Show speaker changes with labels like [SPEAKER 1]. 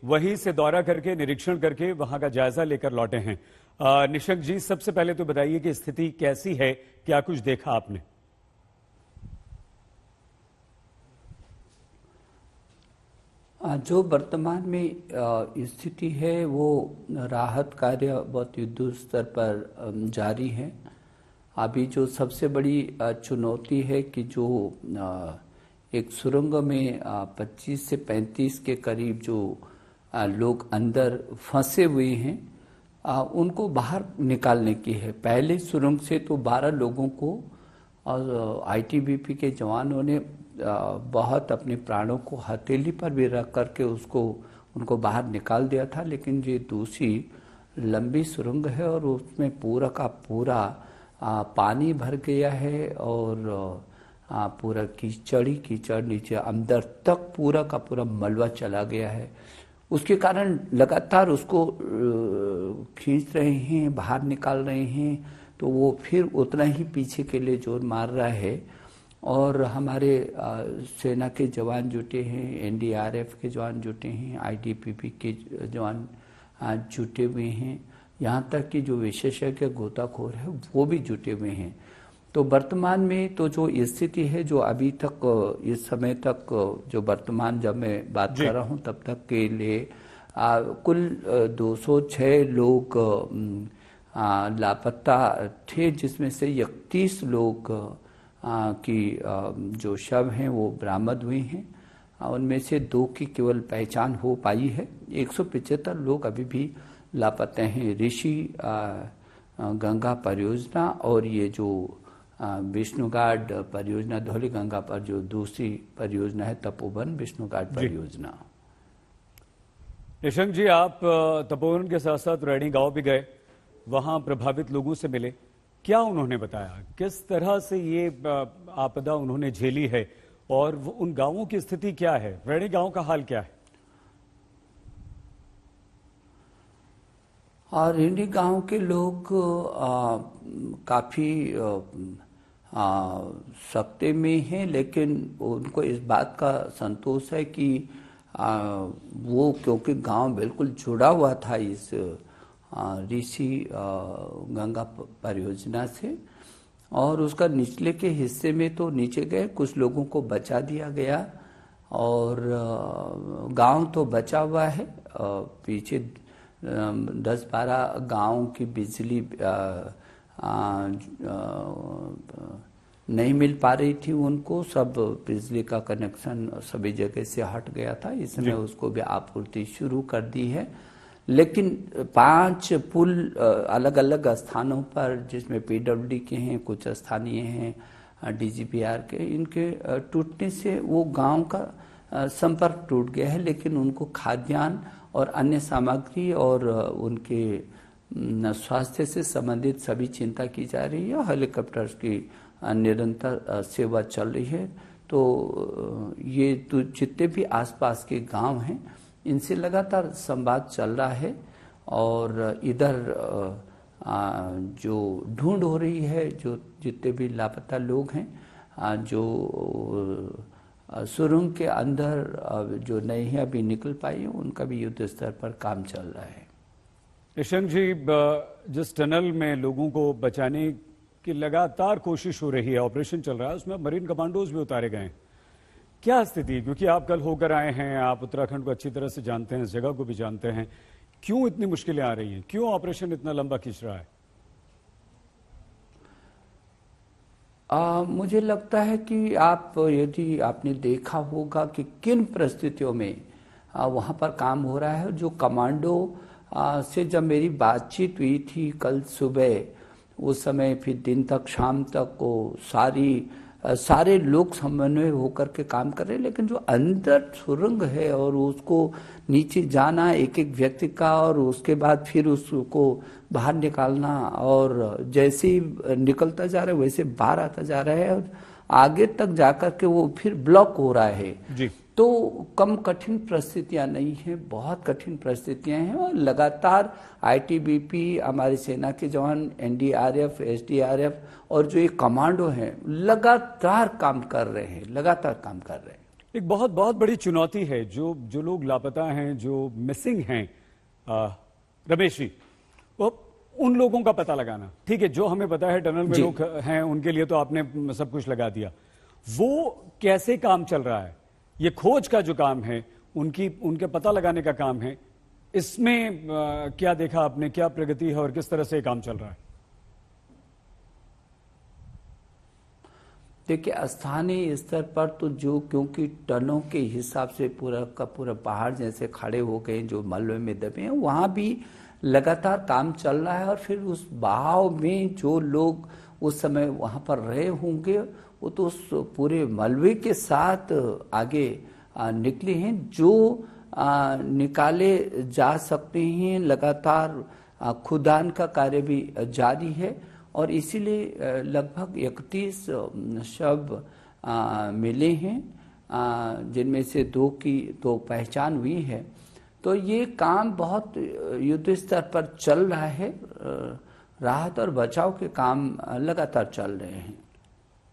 [SPEAKER 1] वहीं से दौरा करके निरीक्षण करके वहां का जायजा लेकर लौटे हैं। निशंक जी, सबसे पहले तो बताइए कि स्थिति कैसी है, क्या कुछ देखा आपने?
[SPEAKER 2] जो वर्तमान में स्थिति है वो राहत कार्य बहुत युद्ध स्तर पर जारी है। अभी जो सबसे बड़ी चुनौती है कि जो एक सुरंग में 25 से 35 के करीब जो लोग अंदर फंसे हुए हैं उनको बाहर निकालने की है। पहले सुरंग से तो 12 लोगों को और आईटीबीपी के जवानों ने बहुत अपने प्राणों को हथेली पर भी रख करके उनको बाहर निकाल दिया था, लेकिन ये दूसरी लंबी सुरंग है और उसमें पूरा का पूरा पानी भर गया है और पूरा कीचड़ नीचे अंदर तक पूरा का पूरा मलबा चला गया है। उसके कारण लगातार उसको खींच रहे हैं, बाहर निकाल रहे हैं, तो वो फिर उतना ही पीछे के लिए जोर मार रहा है। और हमारे सेना के जवान जुटे हैं, एनडीआरएफ के जवान जुटे हैं, आईटीबीपी के जवान जुटे हुए हैं, यहाँ तक कि जो विशेषज्ञ गोताखोर है वो भी जुटे हुए हैं। तो वर्तमान में तो जो स्थिति है, जो अभी तक इस समय तक जो वर्तमान जब मैं बात कर रहा हूँ तब तक के लिए कुल 206 लोग लापता थे, जिसमें से 31 लोग की जो शव हैं वो बरामद हुए हैं। उनमें से 2 की केवल पहचान हो पाई है। 175 लोग अभी भी लापता हैं। ऋषि गंगा परियोजना और ये जो विष्णुघाट परियोजना धौली गंगा पर जो दूसरी परियोजना है तपोवन विष्णुघाट परियोजना।
[SPEAKER 1] निशंक जी, आप तपोवन के साथ साथ रैणी गांव भी गए, वहां प्रभावित लोगों से मिले, क्या उन्होंने बताया, किस तरह से ये आपदा उन्होंने झेली है और उन गांवों की स्थिति क्या है? रैणी गांव का हाल क्या है?
[SPEAKER 2] और रैणी गांव के लोग काफी सख्ते में हैं, लेकिन उनको इस बात का संतोष है कि वो क्योंकि गांव बिल्कुल जुड़ा हुआ था इस ऋषि गंगा परियोजना से, और उसका निचले के हिस्से में तो नीचे गए, कुछ लोगों को बचा दिया गया और गांव तो बचा हुआ है। पीछे 10-12 गांव की बिजली नहीं मिल पा रही थी उनको, सब बिजली का कनेक्शन सभी जगह से हट गया था, इसमें उसको भी आपूर्ति शुरू कर दी है। लेकिन 5 पुल अलग अलग स्थानों पर, जिसमें पीडब्ल्यूडी के हैं, कुछ स्थानीय हैं डीजीपीआर के, इनके टूटने से वो गांव का संपर्क टूट गया है। लेकिन उनको खाद्यान्न और अन्य सामग्री और उनके स्वास्थ्य से संबंधित सभी चिंता की जा रही है। हेलीकॉप्टर्स की निरंतर सेवा चल रही है। तो ये तो जितने भी आसपास के गांव हैं इनसे लगातार संवाद चल रहा है और इधर जो ढूंढ हो रही है, जो जितने भी लापता लोग हैं, जो सुरंग के अंदर जो नहीं अभी निकल पाई, उनका भी युद्ध स्तर पर काम चल रहा है।
[SPEAKER 1] निशंक जी, जिस टनल में लोगों को बचाने की लगातार कोशिश हो रही है, ऑपरेशन चल रहा है, उसमें मरीन कमांडोज भी उतारे गए हैं, क्या स्थिति? क्योंकि आप कल होकर आए हैं, आप उत्तराखंड को अच्छी तरह से जानते हैं, इस जगह को भी जानते हैं, क्यों इतनी मुश्किलें आ रही हैं, क्यों ऑपरेशन इतना लंबा खींच रहा है?
[SPEAKER 2] मुझे लगता है कि यदि आपने देखा होगा कि किन परिस्थितियों में वहाँ पर काम हो रहा है। जो कमांडो से जब मेरी बातचीत हुई थी कल सुबह, उस समय फिर दिन तक शाम तक वो सारे लोग समन्वय होकर के काम कर रहे हैं, लेकिन जो अंदर सुरंग है और उसको नीचे जाना एक एक व्यक्ति का, और उसके बाद फिर उसको बाहर निकालना, और जैसे ही निकलता जा रहा है वैसे बाहर आता जा रहा है और आगे तक जाकर के वो फिर ब्लॉक हो रहा है
[SPEAKER 1] जी।
[SPEAKER 2] तो कम कठिन परिस्थितियां नहीं है, बहुत कठिन परिस्थितियां हैं। और लगातार आईटीबीपी, हमारी सेना के जवान, एनडीआरएफ, एसडीआरएफ और जो ये कमांडो हैं लगातार काम कर रहे हैं, लगातार काम कर रहे हैं।
[SPEAKER 1] एक बहुत बहुत बड़ी चुनौती है जो जो लोग लापता हैं, जो मिसिंग हैं, रमेश जी, वो उन लोगों का पता लगाना। ठीक है, जो हमें पता है टनल में लोग हैं, उनके लिए तो आपने सब कुछ लगा दिया। वो कैसे काम चल रहा है? ये खोज का जो काम है, उनके पता लगाने का काम है, इसमें क्या देखा आपने, क्या प्रगति है और किस तरह से काम चल रहा है?
[SPEAKER 2] देखिए, स्थानीय स्तर पर तो जो, क्योंकि टनों के हिसाब से पूरा का पूरा पहाड़ जैसे खड़े हो गए जो मलबे में दबे हैं, वहाँ भी लगातार काम चल रहा है। और फिर उस बहाव में जो लोग उस समय वहाँ पर रहे होंगे, वो तो उस पूरे मलबे के साथ आगे निकले हैं। जो निकाले जा सकते हैं, लगातार खुदान का कार्य भी जारी है। और इसीलिए लगभग 31 शव मिले हैं, जिनमें से 2 की तो पहचान हुई है। तो ये काम बहुत युद्ध स्तर पर चल रहा है। राहत और बचाव के काम लगातार चल रहे हैं।